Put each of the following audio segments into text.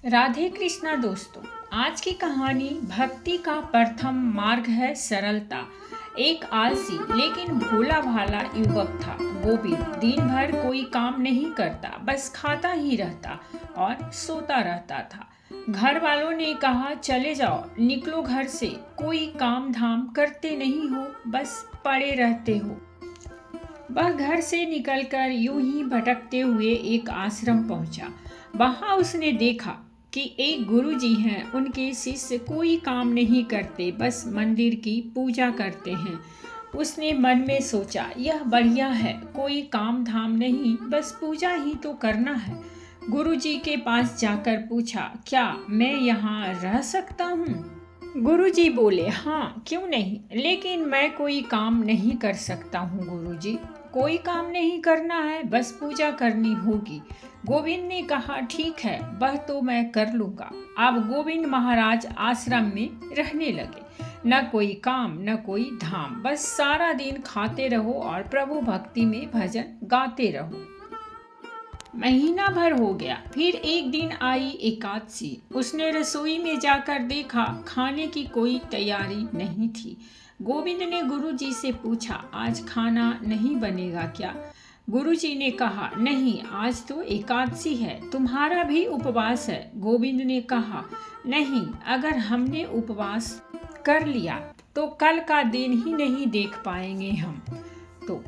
राधे कृष्णा दोस्तों। आज की कहानी भक्ति का प्रथम मार्ग है सरलता। एक आलसी लेकिन भोला भाला युवक था गोविंद। दिन भर कोई काम नहीं करता, बस खाता ही रहता और सोता रहता था। घर वालों ने कहा, चले जाओ, निकलो घर से, कोई काम धाम करते नहीं हो, बस पड़े रहते हो। वह घर से निकलकर यूं ही भटकते हुए एक आश्रम पहुंचा। वहां उसने देखा कि एक गुरुजी हैं। उनके शिष्य कोई काम नहीं करते, बस मंदिर की पूजा करते हैं। उसने मन में सोचा, यह बढ़िया है, कोई काम धाम नहीं, बस पूजा ही तो करना है। गुरुजी के पास जाकर पूछा, क्या मैं यहाँ रह सकता हूँ? गुरुजी बोले, हाँ क्यों नहीं, लेकिन मैं कोई काम नहीं कर सकता हूँ गुरुजी। कोई काम नहीं करना है, बस पूजा करनी होगी। गोविंद ने कहा, ठीक है, वह तो मैं कर लूँगा। अब गोविंद महाराज आश्रम में रहने लगे। न कोई काम न कोई धाम, बस सारा दिन खाते रहो और प्रभु भक्ति में भजन गाते रहो। महीना भर हो गया। फिर एक दिन आई एकादशी। उसने रसोई में जाकर देखा, खाने की कोई तैयारी नहीं थी। गोविंद ने गुरुजी से पूछा, आज खाना नहीं बनेगा क्या? गुरुजी ने कहा, नहीं, आज तो एकादशी है, तुम्हारा भी उपवास है। गोविंद ने कहा, नहीं, अगर हमने उपवास कर लिया तो कल का दिन ही नहीं देख पाएंगे तो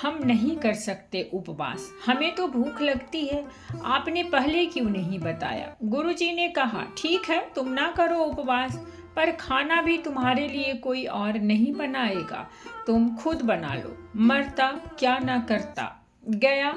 हम नहीं कर सकते उपवास। हमें तो भूख लगती है, आपने पहले क्यों नहीं बताया? गुरुजी ने कहा, ठीक है, तुम ना करो उपवास, पर खाना भी तुम्हारे लिए कोई और नहीं बनाएगा, तुम खुद बना लो। मरता क्या ना करता। गया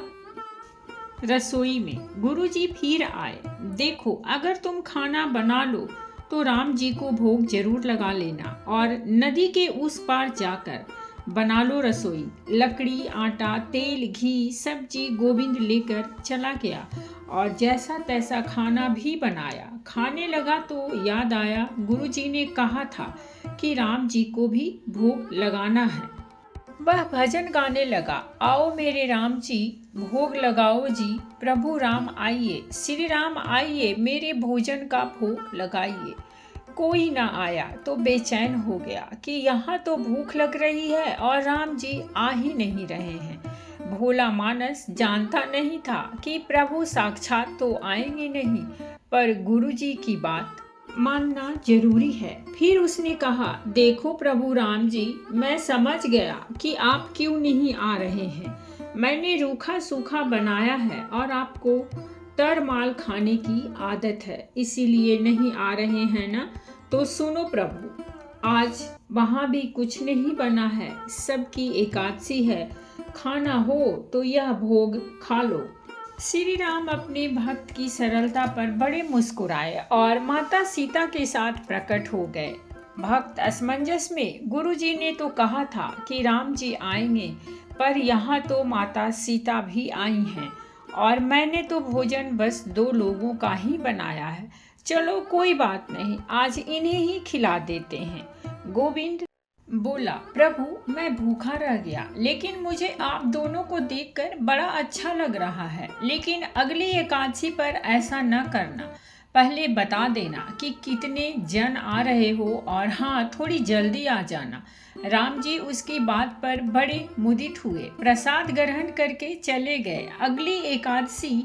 रसोई में। गुरुजी फिर आए। देखो, अगर तुम खाना बना लो तो राम जी को भोग जरूर लगा लेना और नदी के उस पार जाकर बना लो रसोई। लकड़ी, आटा, तेल, घी, सब्जी गोविंद लेकर चला गया और जैसा तैसा खाना भी बनाया। खाने लगा तो याद आया, गुरुजी ने कहा था कि राम जी को भी भोग लगाना है। वह भजन गाने लगा, आओ मेरे राम जी, भोग लगाओ जी, प्रभु राम आइए, श्री राम आइए, मेरे भोजन का भोग लगाइए। कोई ना आया तो बेचैन हो गया कि यहाँ तो भूख लग रही है और राम जी आ ही नहीं रहे हैं। भोला मानस जानता नहीं था कि प्रभु साक्षात तो आएंगे नहीं, पर गुरुजी की बात मानना जरूरी है। फिर उसने कहा, देखो प्रभु राम जी, मैं समझ गया कि आप क्यों नहीं आ रहे हैं। मैंने रूखा सूखा बनाया है और आपको तरमाल खाने की आदत है, इसीलिए नहीं आ रहे हैं ना? तो सुनो प्रभु, आज वहाँ भी कुछ नहीं बना है, सबकी एकादशी है, खाना हो तो यह भोग खा लो। श्री राम अपने भक्त की सरलता पर बड़े मुस्कुराए और माता सीता के साथ प्रकट हो गए। भक्त असमंजस में। गुरुजी ने तो कहा था कि राम जी आएंगे, पर यहाँ तो माता सीता भी आई हैं और मैंने तो भोजन बस 2 लोगों का ही बनाया है। चलो कोई बात नहीं, आज इन्हें ही खिला देते हैं। गोविंद बोला, प्रभु मैं भूखा रह गया, लेकिन मुझे आप दोनों को देखकर बड़ा अच्छा लग रहा है। लेकिन अगली एकादशी पर ऐसा न करना, पहले बता देना कि कितने जन आ रहे हो और हाँ, थोड़ी जल्दी आ जाना। राम जी उसकी बात पर बड़े मुदित हुए, प्रसाद ग्रहण करके चले गए। अगली एकादशी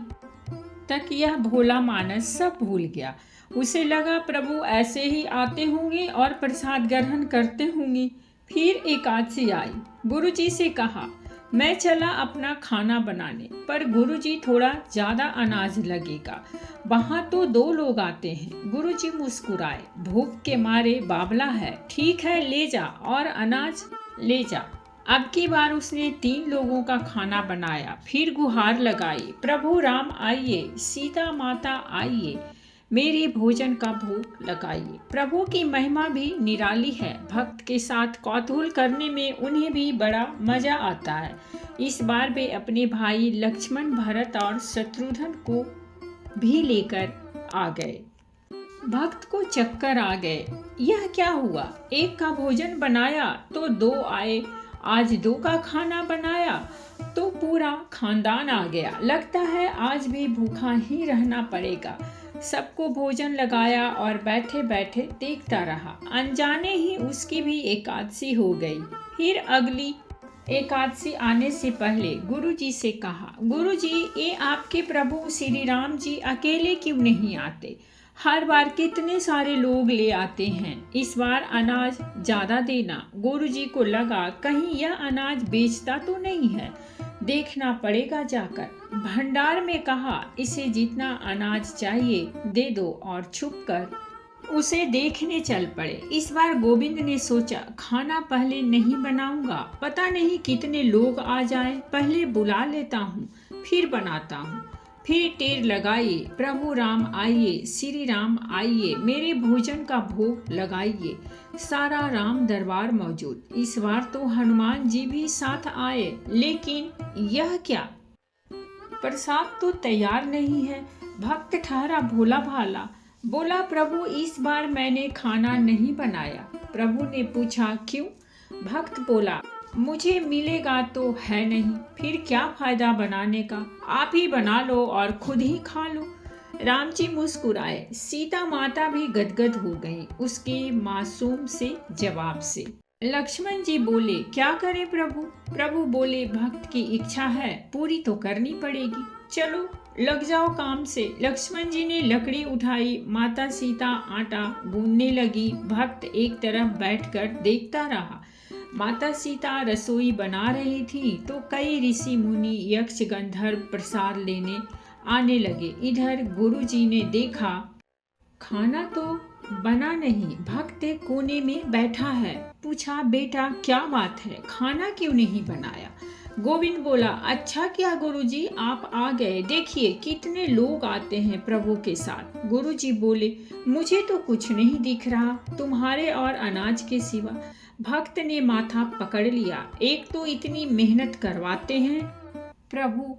तक यह भोला मानस सब भूल गया। उसे लगा प्रभु ऐसे ही आते होंगे और प्रसाद ग्रहण करते होंगे। फिर एकादशी आई। गुरुजी से कहा, मैं चला अपना खाना बनाने, पर गुरुजी थोड़ा ज़्यादा अनाज लगेगा, वहाँ तो 2 लोग आते हैं। गुरुजी मुस्कुराए, भूख के मारे बावला है, ठीक है ले जा और अनाज ले जा। अब की बार उसने 3 लोगों का खाना बनाया। फिर गुहार लगाई, प्रभु राम आइए, सीता माता आइए, मेरे भोजन का भोग लगाइए। प्रभु की महिमा भी निराली है। भक्त के साथ कौतूहल करने में उन्हें भी बड़ा मजा आता है। इस बार वे अपने भाई लक्ष्मण, भरत और शत्रुघ्न को भी लेकर आ गए। भक्त को चक्कर आ गए, यह क्या हुआ? एक का भोजन बनाया तो 2 आए, आज 2 का खाना बनाया तो पूरा खानदान आ गया। लगता है आज भी भूखा ही रहना पड़ेगा। सबको भोजन लगाया और बैठे बैठे देखता रहा। अनजाने ही उसकी भी एकादशी हो गई। फिर अगली एकादशी आने से पहले गुरुजी से कहा, गुरुजी ये आपके प्रभु श्री राम जी अकेले क्यों नहीं आते? हर बार कितने सारे लोग ले आते हैं, इस बार अनाज ज़्यादा देना। गुरुजी को लगा कहीं यह अनाज बेचता तो नहीं है, देखना पड़ेगा जाकर। भंडार में कहा, इसे जितना अनाज चाहिए दे दो और छुप कर उसे देखने चल पड़े। इस बार गोविंद ने सोचा, खाना पहले नहीं बनाऊंगा, पता नहीं कितने लोग आ जाए, पहले बुला लेता हूँ फिर बनाता हूँ। फिर टेर लगाइए, प्रभु राम आइए, श्री राम आइए, मेरे भोजन का भोग लगाइए। सारा राम दरबार मौजूद। इस बार तो हनुमान जी भी साथ आए, लेकिन यह क्या, प्रसाद तो तैयार नहीं है। भक्त ठहरा भोला भाला, बोला, प्रभु इस बार मैंने खाना नहीं बनाया। प्रभु ने पूछा, क्यों? भक्त बोला, मुझे मिलेगा तो है नहीं, फिर क्या फायदा बनाने का, आप ही बना लो और खुद ही खा लो। राम जी मुस्कुराए। सीता माता भी गदगद हो गई उसके मासूम से जवाब से। लक्ष्मण जी बोले, क्या करें प्रभु? प्रभु बोले, भक्त की इच्छा है, पूरी तो करनी पड़ेगी, चलो लग जाओ काम से। लक्ष्मण जी ने लकड़ी उठाई, माता सीता आटा गूंदने लगी। भक्त एक तरफ बैठकर देखता रहा। माता सीता रसोई बना रही थी तो कई ऋषि मुनि यक्ष गंधर्व प्रसाद लेने आने लगे। इधर गुरुजी ने देखा खाना तो बना नहीं, भक्त एक कोने में बैठा है। पूछा, बेटा क्या बात है, खाना क्यों नहीं बनाया? गोविंद बोला, अच्छा किया गुरुजी आप आ गए, देखिए कितने लोग आते हैं प्रभु के साथ। गुरुजी बोले, मुझे तो कुछ नहीं दिख रहा तुम्हारे और अनाज के सिवा। भक्त ने माथा पकड़ लिया, एक तो इतनी मेहनत करवाते हैं, प्रभु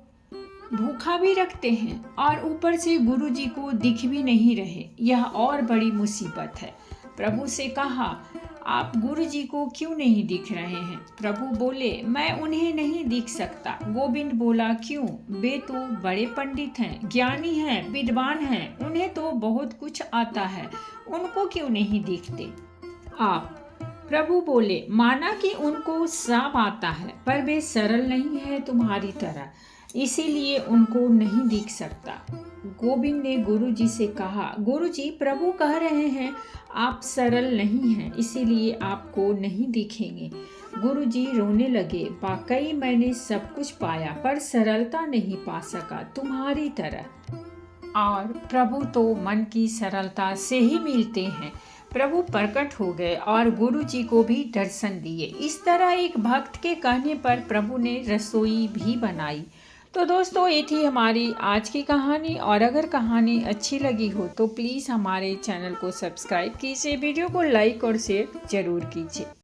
भूखा भी रखते हैं और ऊपर से गुरुजी को दिख भी नहीं रहे, यह और बड़ी मुसीबत है। प्रभु से कहा, आप गुरुजी को क्यों नहीं दिख रहे हैं? प्रभु बोले, मैं उन्हें नहीं दिख सकता। गोविंद बोला, क्यों? वे तो बड़े पंडित हैं, ज्ञानी हैं, विद्वान हैं, उन्हें तो बहुत कुछ आता है, उनको क्यों नहीं दिखते आप? प्रभु बोले, माना कि उनको सब आता है, पर वे सरल नहीं है तुम्हारी तरह, इसीलिए उनको नहीं दिख सकता। गोविंद ने गुरुजी से कहा, गुरुजी प्रभु कह रहे हैं आप सरल नहीं हैं, इसीलिए आपको नहीं दिखेंगे। गुरुजी रोने लगे, वाकई मैंने सब कुछ पाया पर सरलता नहीं पा सका तुम्हारी तरह। और प्रभु तो मन की सरलता से ही मिलते हैं। प्रभु प्रकट हो गए और गुरुजी को भी दर्शन दिए। इस तरह एक भक्त के कहने पर प्रभु ने रसोई भी बनाई। तो दोस्तों ये थी हमारी आज की कहानी, और अगर कहानी अच्छी लगी हो तो प्लीज़ हमारे चैनल को सब्सक्राइब कीजिए, वीडियो को लाइक और शेयर ज़रूर कीजिए।